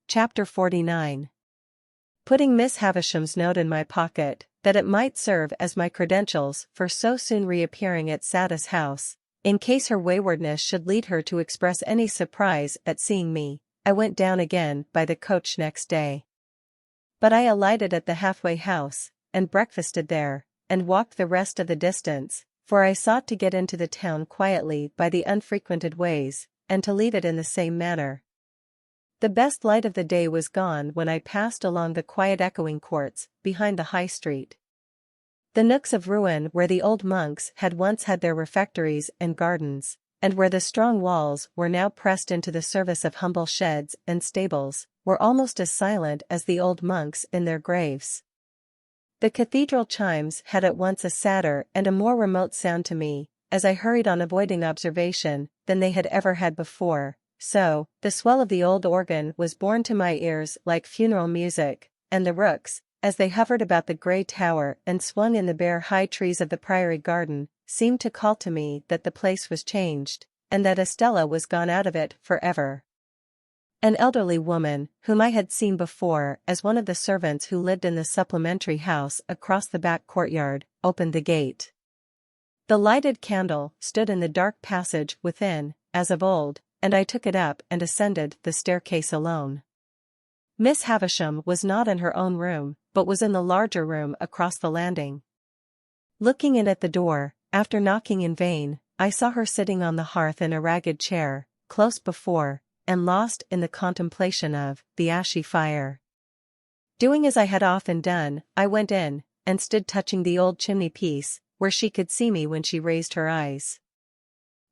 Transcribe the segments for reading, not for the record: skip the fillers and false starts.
Chapter 49. Putting Miss Havisham's note in my pocket, that it might serve as my credentials for so soon reappearing at Satis House, in case her waywardness should lead her to express any surprise at seeing me, I went down again by the coach next day. But I alighted at the halfway house, and breakfasted there, and walked the rest of the distance, for I sought to get into the town quietly by the unfrequented ways, and to leave it in the same manner. The best light of the day was gone when I passed along the quiet echoing courts, behind the High Street. The nooks of ruin where the old monks had once had their refectories and gardens, and where the strong walls were now pressed into the service of humble sheds and stables, were almost as silent as the old monks in their graves. The cathedral chimes had at once a sadder and a more remote sound to me, as I hurried on avoiding observation, than they had ever had before. So, the swell of the old organ was borne to my ears like funeral music, and the rooks, as they hovered about the grey tower and swung in the bare high trees of the priory garden, seemed to call to me that the place was changed, and that Estella was gone out of it for ever. An elderly woman, whom I had seen before as one of the servants who lived in the supplementary house across the back courtyard, opened the gate. The lighted candle stood in the dark passage within, as of old, and I took it up and ascended the staircase alone. Miss Havisham was not in her own room, but was in the larger room across the landing. Looking in at the door, after knocking in vain, I saw her sitting on the hearth in a ragged chair, close before, and lost in the contemplation of, the ashy fire. Doing as I had often done, I went in, and stood touching the old chimney-piece, where she could see me when she raised her eyes.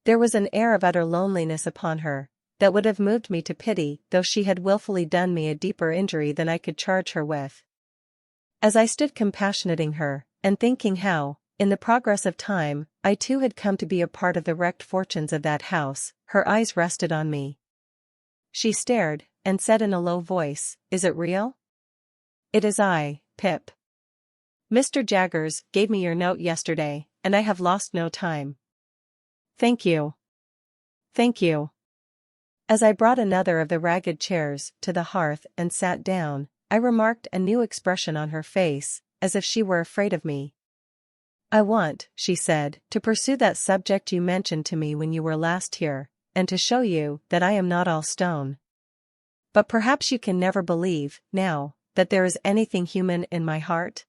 There was an air of utter loneliness upon her, that would have moved me to pity though she had wilfully done me a deeper injury than I could charge her with. As I stood compassionating her, and thinking how, in the progress of time, I too had come to be a part of the wrecked fortunes of that house, her eyes rested on me. She stared, and said in a low voice, "Is it real?" "It is I, Pip. Mr. Jaggers gave me your note yesterday, and I have lost no time." "Thank you. Thank you." As I brought another of the ragged chairs to the hearth and sat down, I remarked a new expression on her face, as if she were afraid of me. "I want," she said, "to pursue that subject you mentioned to me when you were last here, and to show you that I am not all stone. But perhaps you can never believe, now, that there is anything human in my heart?"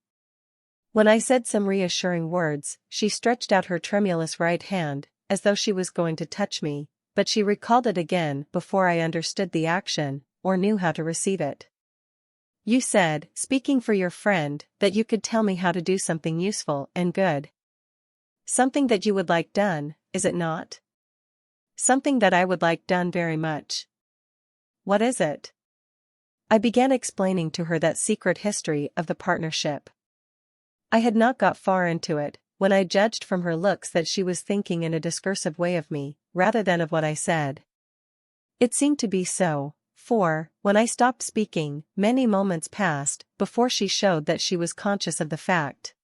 When I said some reassuring words, she stretched out her tremulous right hand, as though she was going to touch me, but she recalled it again before I understood the action, or knew how to receive it. "You said, speaking for your friend, that you could tell me how to do something useful and good. Something that you would like done, is it not?" "Something that I would like done very much." "What is it?" I began explaining to her that secret history of the partnership. I had not got far into it, when I judged from her looks that she was thinking in a discursive way of me, rather than of what I said. It seemed to be so, for, when I stopped speaking, many moments passed before she showed that she was conscious of the fact.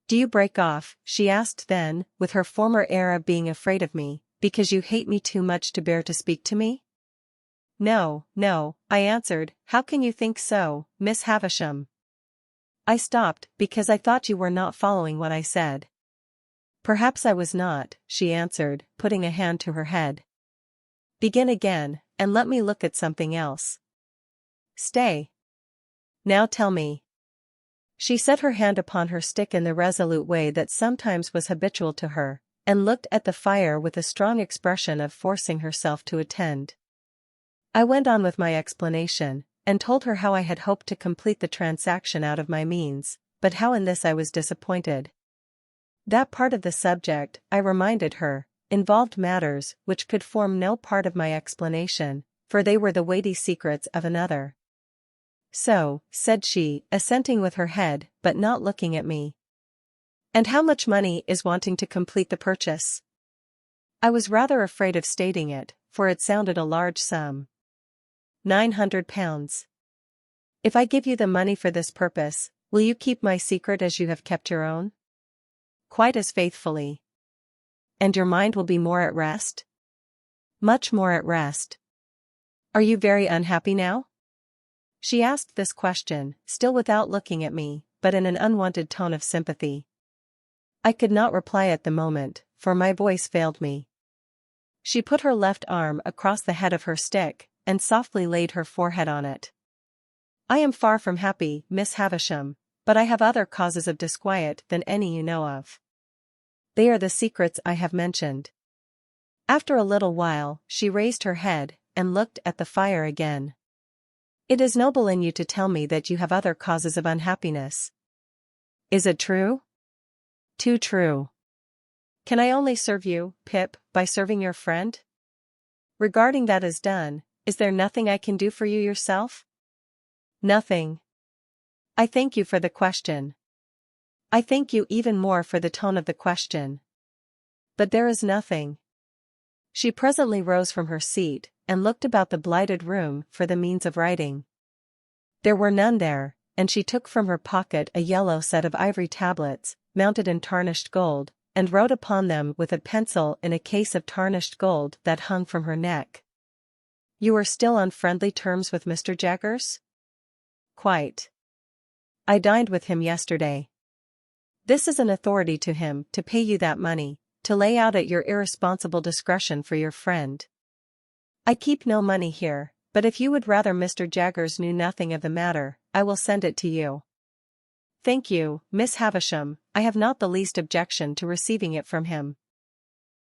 "Do you break off," she asked then, with her former air of being afraid of me, "because you hate me too much to bear to speak to me?" "No, no," I answered. "How can you think so, Miss Havisham?" I stopped, because I thought you were not following what I said. "Perhaps I was not," she answered, putting a hand to her head. "Begin again, and let me look at something else." "Stay. Now tell me." She set her hand upon her stick in the resolute way that sometimes was habitual to her, and looked at the fire with a strong expression of forcing herself to attend. I went on with my explanation, and told her how I had hoped to complete the transaction out of my means, but how in this I was disappointed. That part of the subject, I reminded her, involved matters which could form no part of my explanation, for they were the weighty secrets of another. "So," said she, assenting with her head, but not looking at me. "And how much money is wanting to complete the purchase?" I was rather afraid of stating it, for it sounded a large sum. £900. "If I give you the money for this purpose, will you keep my secret as you have kept your own?" "Quite as faithfully." "And your mind will be more at rest?" "Much more at rest." "Are you very unhappy now?" She asked this question, still without looking at me, but in an unwanted tone of sympathy. I could not reply at the moment, for my voice failed me. She put her left arm across the head of her stick, and softly laid her forehead on it. I am far from happy, Miss Havisham, but I have other causes of disquiet than any you know of. They are the secrets I have mentioned. After a little while, she raised her head, and looked at the fire again. It is noble in you to tell me that you have other causes of unhappiness. Is it true? Too true. Can I only serve you, Pip, by serving your friend? Regarding that as done, is there nothing I can do for you yourself? Nothing. I thank you for the question. I thank you even more for the tone of the question. But there is nothing. She presently rose from her seat, and looked about the blighted room for the means of writing. There were none there, and she took from her pocket a yellow set of ivory tablets, mounted in tarnished gold, and wrote upon them with a pencil in a case of tarnished gold that hung from her neck. You are still on friendly terms with Mr. Jaggers? Quite. I dined with him yesterday. This is an authority to him to pay you that money, to lay out at your irresponsible discretion for your friend. I keep no money here, but if you would rather Mr. Jaggers knew nothing of the matter, I will send it to you. Thank you, Miss Havisham, I have not the least objection to receiving it from him.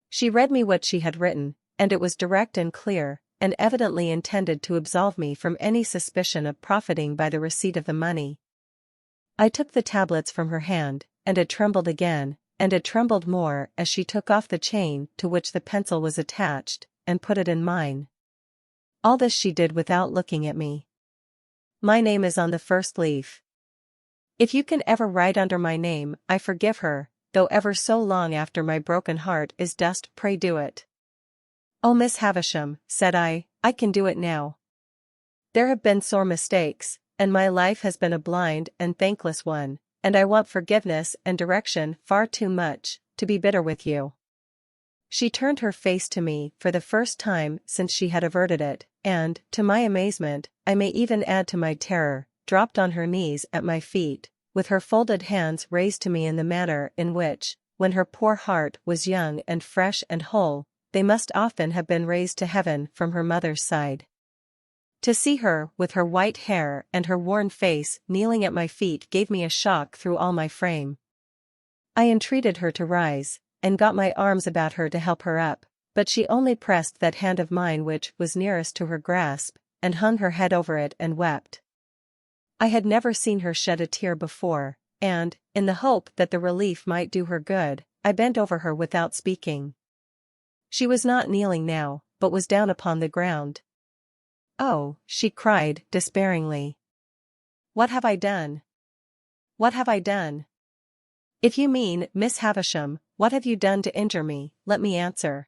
She read me what she had written, and it was direct and clear, and evidently intended to absolve me from any suspicion of profiting by the receipt of the money. I took the tablets from her hand, and it trembled again, and it trembled more as she took off the chain to which the pencil was attached, and put it in mine. All this she did without looking at me. My name is on the first leaf. If you can ever write under my name, I forgive her, though ever so long after my broken heart is dust, pray do it. Oh, Miss Havisham, said I can do it now. There have been sore mistakes, and my life has been a blind and thankless one, and I want forgiveness and direction far too much, to be bitter with you. She turned her face to me for the first time since she had averted it, and, to my amazement, I may even add to my terror, dropped on her knees at my feet, with her folded hands raised to me in the manner in which, when her poor heart was young and fresh and whole, they must often have been raised to heaven from her mother's side. To see her, with her white hair and her worn face, kneeling at my feet gave me a shock through all my frame. I entreated her to rise, and got my arms about her to help her up, but she only pressed that hand of mine which was nearest to her grasp, and hung her head over it and wept. I had never seen her shed a tear before, and, in the hope that the relief might do her good, I bent over her without speaking. She was not kneeling now, but was down upon the ground. Oh, she cried, despairingly. What have I done? What have I done? If you mean, Miss Havisham, what have you done to injure me, let me answer.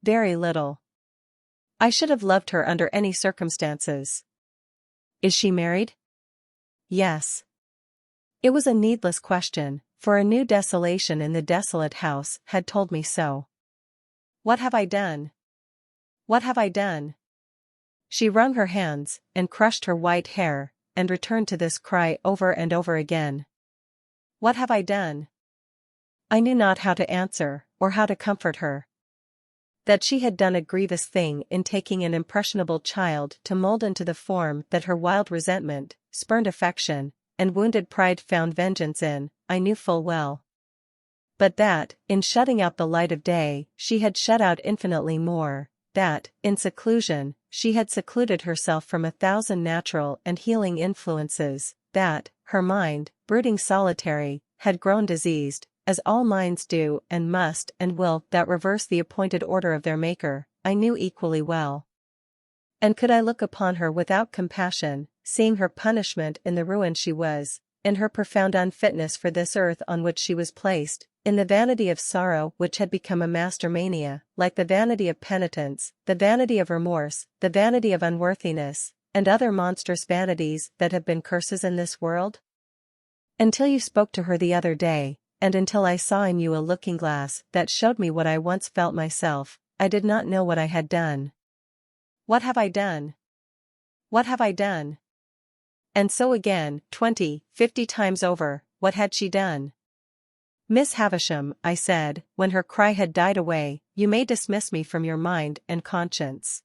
Very little. I should have loved her under any circumstances. Is she married? Yes. It was a needless question, for a new desolation in the desolate house had told me so. What have I done? What have I done? She wrung her hands, and crushed her white hair, and returned to this cry over and over again. What have I done? I knew not how to answer, or how to comfort her. That she had done a grievous thing in taking an impressionable child to mold into the form that her wild resentment, spurned affection, and wounded pride found vengeance in, I knew full well. But that, in shutting out the light of day, she had shut out infinitely more, that, in seclusion, she had secluded herself from 1,000 natural and healing influences, that, her mind, brooding solitary, had grown diseased, as all minds do and must and will that reverse the appointed order of their Maker, I knew equally well. And could I look upon her without compassion, seeing her punishment in the ruin she was, in her profound unfitness for this earth on which she was placed, in the vanity of sorrow which had become a master mania, like the vanity of penitence, the vanity of remorse, the vanity of unworthiness, and other monstrous vanities that have been curses in this world? Until you spoke to her the other day, and until I saw in you a looking-glass that showed me what I once felt myself, I did not know what I had done. What have I done? What have I done? And so again, 20, 50 times over, what had she done? Miss Havisham, I said, when her cry had died away, you may dismiss me from your mind and conscience.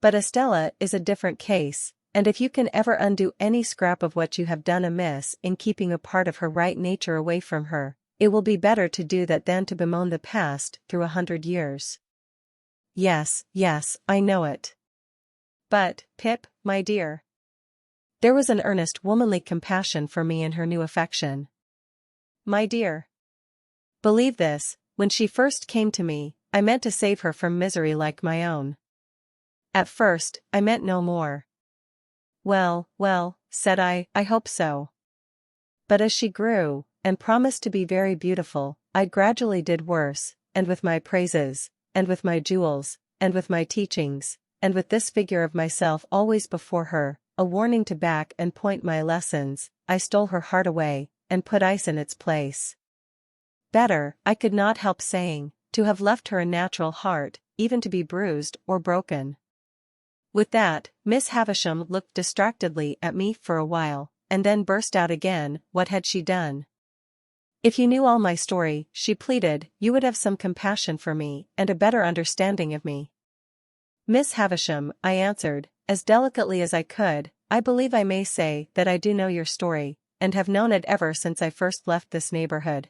But Estella is a different case, and if you can ever undo any scrap of what you have done amiss in keeping a part of her right nature away from her, it will be better to do that than to bemoan the past through 100 years. Yes, yes, I know it. But, Pip, my dear. There was an earnest womanly compassion for me in her new affection. My dear. Believe this, when she first came to me, I meant to save her from misery like my own. At first, I meant no more. Well, well, said I hope so. But as she grew, and promised to be very beautiful, I gradually did worse, and with my praises, and with my jewels, and with my teachings, and with this figure of myself always before her, a warning to back and point my lessons, I stole her heart away, and put ice in its place. Better, I could not help saying, to have left her a natural heart, even to be bruised or broken. With that, Miss Havisham looked distractedly at me for a while, and then burst out again, what had she done? If you knew all my story, she pleaded, you would have some compassion for me, and a better understanding of me. Miss Havisham, I answered, as delicately as I could, I believe I may say that I do know your story, and have known it ever since I first left this neighborhood.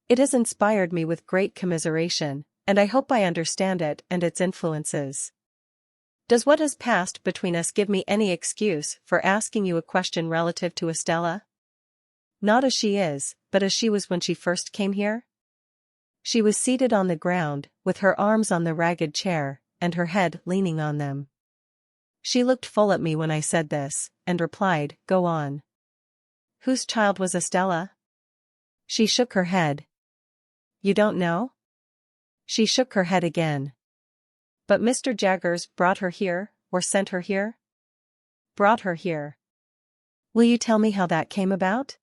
It has inspired me with great commiseration, and I hope I understand it and its influences. Does what has passed between us give me any excuse for asking you a question relative to Estella? Not as she is, but as she was when she first came here? She was seated on the ground, with her arms on the ragged chair, and her head leaning on them. She looked full at me when I said this, and replied, go on. Whose child was Estella? She shook her head. You don't know? She shook her head again. But Mr. Jaggers brought her here, or sent her here? Brought her here. Will you tell me how that came about?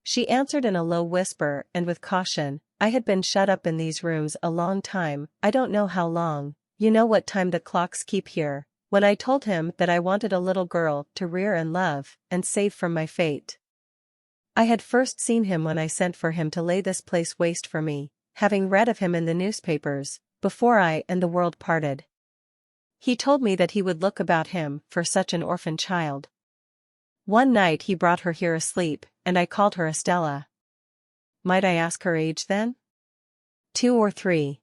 She answered in a low whisper and with caution, I had been shut up in these rooms a long time, I don't know how long, you know what time the clocks keep here, when I told him that I wanted a little girl to rear and love, and save from my fate. I had first seen him when I sent for him to lay this place waste for me, having read of him in the newspapers, before I and the world parted. He told me that he would look about him for such an orphan child. One night he brought her here asleep, and I called her Estella. Might I ask her age then? 2 or 3.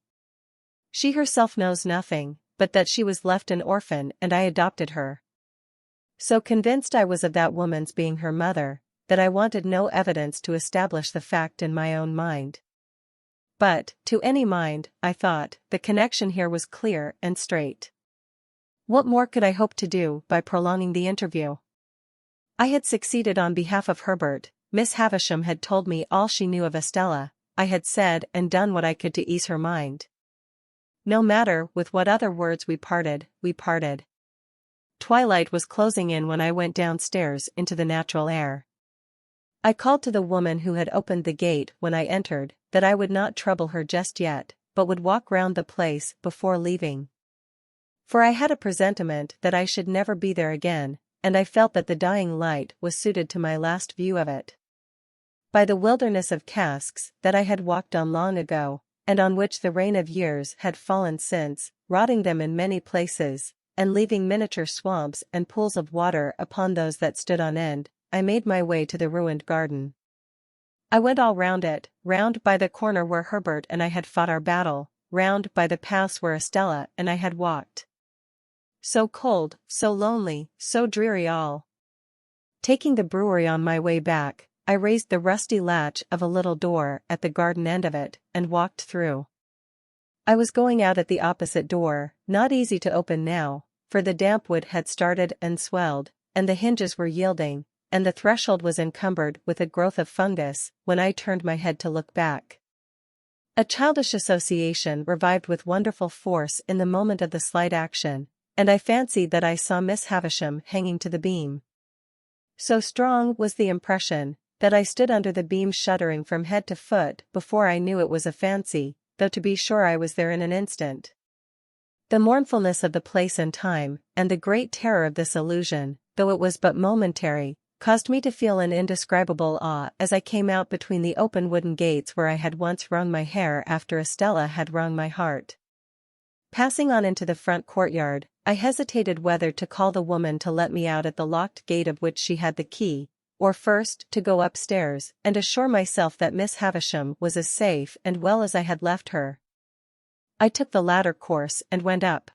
She herself knows nothing, but that she was left an orphan and I adopted her. So convinced I was of that woman's being her mother, that I wanted no evidence to establish the fact in my own mind. But, to any mind, I thought, the connection here was clear and straight. What more could I hope to do by prolonging the interview? I had succeeded on behalf of Herbert, Miss Havisham had told me all she knew of Estella, I had said and done what I could to ease her mind. No matter with what other words we parted, we parted. Twilight was closing in when I went downstairs into the natural air. I called to the woman who had opened the gate when I entered, that I would not trouble her just yet, but would walk round the place before leaving. For I had a presentiment that I should never be there again, and I felt that the dying light was suited to my last view of it. By the wilderness of casks that I had walked on long ago, and on which the rain of years had fallen since, rotting them in many places, and leaving miniature swamps and pools of water upon those that stood on end, I made my way to the ruined garden. I went all round it, round by the corner where Herbert and I had fought our battle, round by the paths where Estella and I had walked. So cold, so lonely, so dreary all. Taking the brewery on my way back, I raised the rusty latch of a little door at the garden end of it, and walked through. I was going out at the opposite door, not easy to open now, for the damp wood had started and swelled, and the hinges were yielding, and the threshold was encumbered with a growth of fungus, when I turned my head to look back. A childish association revived with wonderful force in the moment of the slight action, and I fancied that I saw Miss Havisham hanging to the beam. So strong was the impression, that I stood under the beam shuddering from head to foot before I knew it was a fancy, though to be sure I was there in an instant. The mournfulness of the place and time, and the great terror of this illusion, though it was but momentary, caused me to feel an indescribable awe as I came out between the open wooden gates where I had once wrung my hair after Estella had wrung my heart. Passing on into the front courtyard, I hesitated whether to call the woman to let me out at the locked gate of which she had the key, or first to go upstairs and assure myself that Miss Havisham was as safe and well as I had left her. I took the latter course and went up.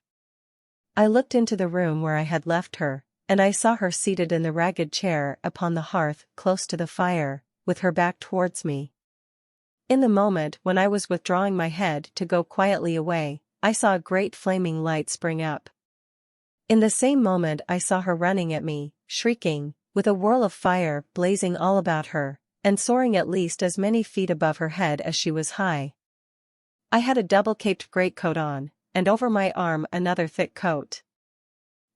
I looked into the room where I had left her, and I saw her seated in the ragged chair upon the hearth close to the fire, with her back towards me. In the moment when I was withdrawing my head to go quietly away, I saw a great flaming light spring up. In the same moment I saw her running at me, shrieking, with a whirl of fire blazing all about her, and soaring at least as many feet above her head as she was high. I had a double-caped greatcoat on, and over my arm another thick coat.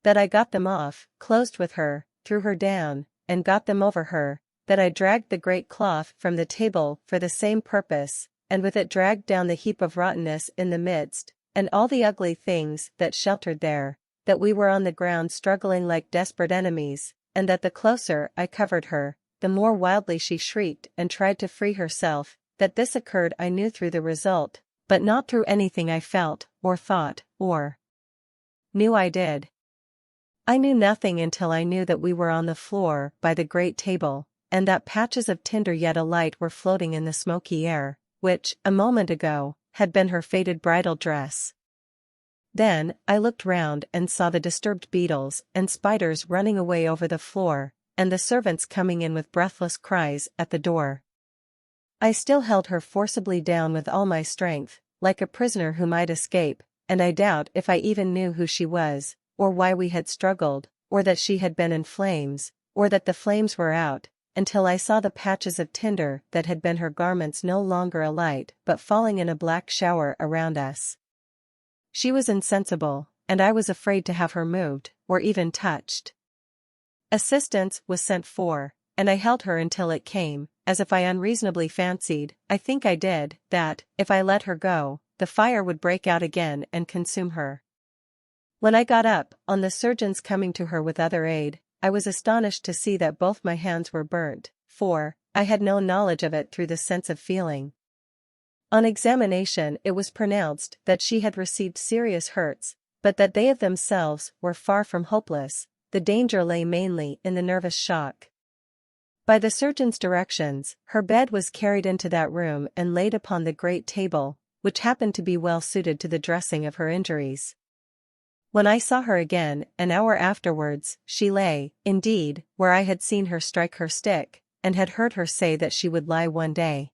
That I got them off, closed with her, threw her down, and got them over her, that I dragged the great cloth from the table for the same purpose, and with it dragged down the heap of rottenness in the midst, and all the ugly things that sheltered there, that we were on the ground struggling like desperate enemies, and that the closer I covered her, the more wildly she shrieked and tried to free herself. That this occurred I knew through the result, but not through anything I felt, or thought, or knew I did. I knew nothing until I knew that we were on the floor by the great table, and that patches of tinder yet alight were floating in the smoky air, which, a moment ago, had been her faded bridal dress. Then, I looked round and saw the disturbed beetles and spiders running away over the floor, and the servants coming in with breathless cries at the door. I still held her forcibly down with all my strength, like a prisoner who might escape, and I doubt if I even knew who she was, or why we had struggled, or that she had been in flames, or that the flames were out, until I saw the patches of tinder that had been her garments no longer alight but falling in a black shower around us. She was insensible, and I was afraid to have her moved, or even touched. Assistance was sent for, and I held her until it came, as if I unreasonably fancied, I think I did, that, if I let her go, the fire would break out again and consume her. When I got up, on the surgeons coming to her with other aid, I was astonished to see that both my hands were burnt, for I had no knowledge of it through the sense of feeling. On examination it was pronounced that she had received serious hurts, but that they of themselves were far from hopeless. The danger lay mainly in the nervous shock. By the surgeon's directions, her bed was carried into that room and laid upon the great table, which happened to be well suited to the dressing of her injuries. When I saw her again, an hour afterwards, she lay, indeed, where I had seen her strike her stick, and had heard her say that she would lie one day.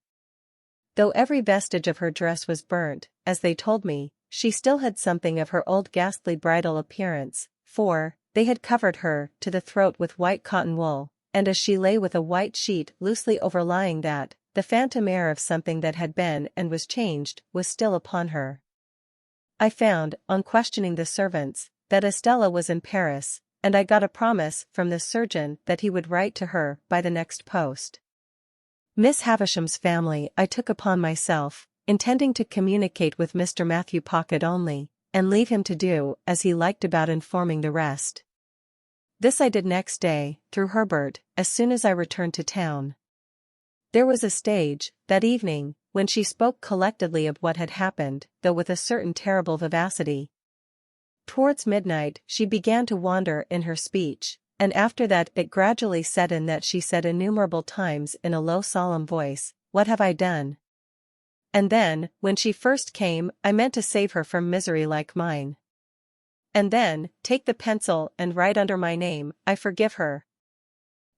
Though every vestige of her dress was burnt, as they told me, she still had something of her old ghastly bridal appearance, for they had covered her to the throat with white cotton wool, and as she lay with a white sheet loosely overlying that, the phantom air of something that had been and was changed was still upon her. I found, on questioning the servants, that Estella was in Paris, and I got a promise from the surgeon that he would write to her by the next post. Miss Havisham's family I took upon myself, intending to communicate with Mr. Matthew Pocket only, and leave him to do as he liked about informing the rest. This I did next day, through Herbert, as soon as I returned to town. There was a stage, that evening, when she spoke collectedly of what had happened, though with a certain terrible vivacity. Towards midnight she began to wander in her speech, and after that it gradually set in that she said innumerable times in a low solemn voice, "What have I done?" And then, when she first came, I meant to save her from misery like mine. And then, take the pencil and write under my name, "I forgive her."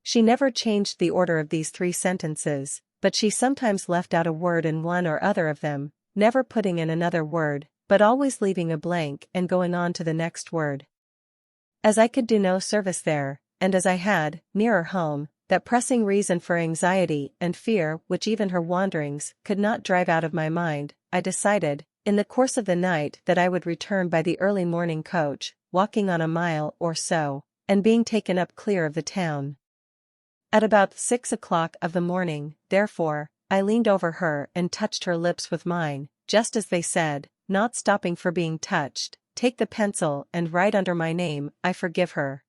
She never changed the order of these 3 sentences, but she sometimes left out a word in one or other of them, never putting in another word, but always leaving a blank and going on to the next word. As I could do no service there, and as I had, nearer home, that pressing reason for anxiety and fear which even her wanderings could not drive out of my mind, I decided, in the course of the night, that I would return by the early morning coach, walking on a mile or so, and being taken up clear of the town. At about 6 o'clock of the morning, therefore, I leaned over her and touched her lips with mine, just as they said, not stopping for being touched, "Take the pencil and write under my name, I forgive her."